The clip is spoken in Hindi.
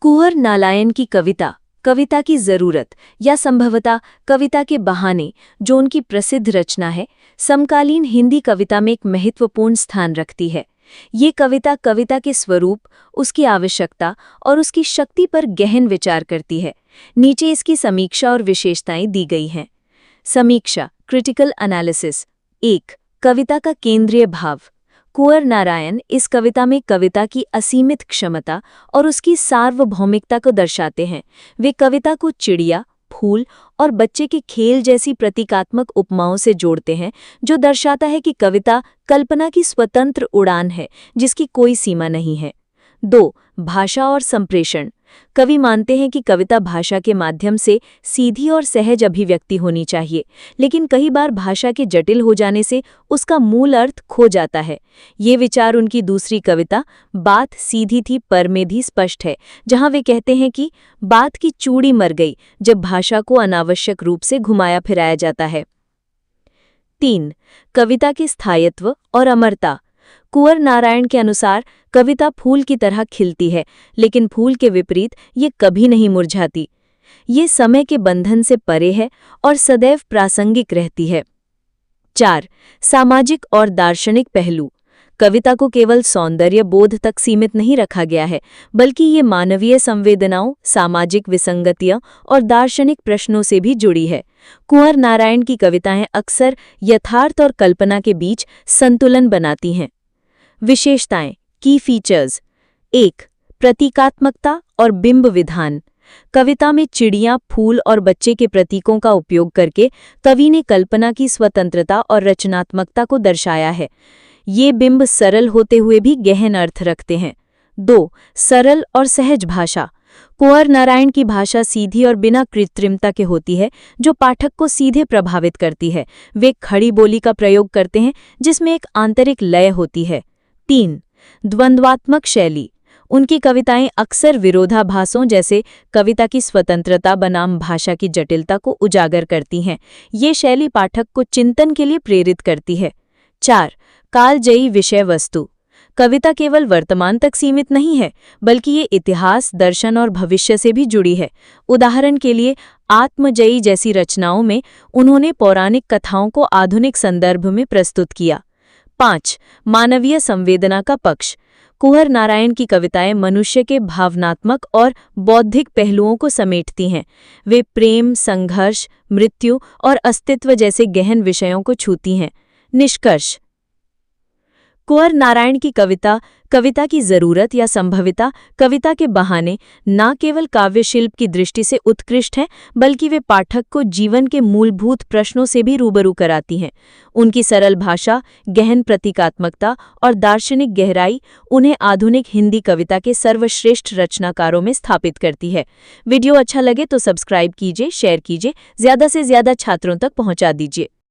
कुंवर नारायण की कविता, कविता की जरूरत या संभवतः कविता के बहाने, जो उनकी प्रसिद्ध रचना है, समकालीन हिंदी कविता में एक महत्वपूर्ण स्थान रखती है। ये कविता कविता के स्वरूप, उसकी आवश्यकता और उसकी शक्ति पर गहन विचार करती है। नीचे इसकी समीक्षा और विशेषताएं दी गई हैं। समीक्षा, क्रिटिकल एनालिसिस। 1. कविता का केंद्रीय भाव। कुंवर नारायण इस कविता में कविता की असीमित क्षमता और उसकी सार्वभौमिकता को दर्शाते हैं। वे कविता को चिड़िया, फूल और बच्चे के खेल जैसी प्रतीकात्मक उपमाओं से जोड़ते हैं, जो दर्शाता है कि कविता कल्पना की स्वतंत्र उड़ान है जिसकी कोई सीमा नहीं है। 2. भाषा और संप्रेषण। कवि मानते हैं कि कविता भाषा के माध्यम से सीधी और सहज अभिव्यक्ति होनी चाहिए, लेकिन कई बार भाषा के जटिल हो जाने से उसका मूल अर्थ खो जाता है। ये विचार उनकी दूसरी कविता बात सीधी थी पर में भी स्पष्ट है, जहां वे कहते हैं कि बात की चूड़ी मर गई जब भाषा को अनावश्यक रूप से घुमाया फिराया जाता है। 3. कविता के स्थायित्व और अमरता। कुंवर नारायण के अनुसार कविता फूल की तरह खिलती है, लेकिन फूल के विपरीत ये कभी नहीं मुरझाती। ये समय के बंधन से परे है और सदैव प्रासंगिक रहती है। 4. सामाजिक और दार्शनिक पहलू। कविता को केवल सौंदर्य बोध तक सीमित नहीं रखा गया है, बल्कि ये मानवीय संवेदनाओं, सामाजिक विसंगतियों और दार्शनिक प्रश्नों से भी जुड़ी है। कुंवर नारायण की कविताएं अक्सर यथार्थ और कल्पना के बीच संतुलन बनाती हैं। विशेषताएं, की फीचर्स। 1. प्रतीकात्मकता और बिंब विधान। कविता में चिड़िया, फूल और बच्चे के प्रतीकों का उपयोग करके कवि ने कल्पना की स्वतंत्रता और रचनात्मकता को दर्शाया है। ये बिंब सरल होते हुए भी गहन अर्थ रखते हैं। 2. सरल और सहज भाषा। कुंवर नारायण की भाषा सीधी और बिना कृत्रिमता के होती है, जो पाठक को सीधे प्रभावित करती है। वे खड़ी बोली का प्रयोग करते हैं जिसमें एक आंतरिक लय होती है। 3. द्वंद्वात्मक शैली। उनकी कविताएं अक्सर विरोधाभासों जैसे कविता की स्वतंत्रता बनाम भाषा की जटिलता को उजागर करती हैं। ये शैली पाठक को चिंतन के लिए प्रेरित करती है। 4. कालजयी विषय वस्तु। कविता केवल वर्तमान तक सीमित नहीं है, बल्कि ये इतिहास, दर्शन और भविष्य से भी जुड़ी है। उदाहरण के लिए आत्मजयी जैसी रचनाओं में उन्होंने पौराणिक कथाओं को आधुनिक संदर्भ में प्रस्तुत किया। 5. मानवीय संवेदना का पक्ष। कुंवर नारायण की कविताएं मनुष्य के भावनात्मक और बौद्धिक पहलुओं को समेटती हैं। वे प्रेम, संघर्ष, मृत्यु और अस्तित्व जैसे गहन विषयों को छूती हैं। निष्कर्ष, कुंवर नारायण की कविता कविता की जरूरत या संभविता कविता के बहाने न केवल काव्यशिल्प की दृष्टि से उत्कृष्ट हैं, बल्कि वे पाठक को जीवन के मूलभूत प्रश्नों से भी रूबरू कराती हैं। उनकी सरल भाषा, गहन प्रतीकात्मकता और दार्शनिक गहराई उन्हें आधुनिक हिंदी कविता के सर्वश्रेष्ठ रचनाकारों में स्थापित करती है। वीडियो अच्छा लगे तो सब्सक्राइब कीजिए, शेयर कीजिए, ज़्यादा से ज़्यादा छात्रों तक पहुँचा दीजिए।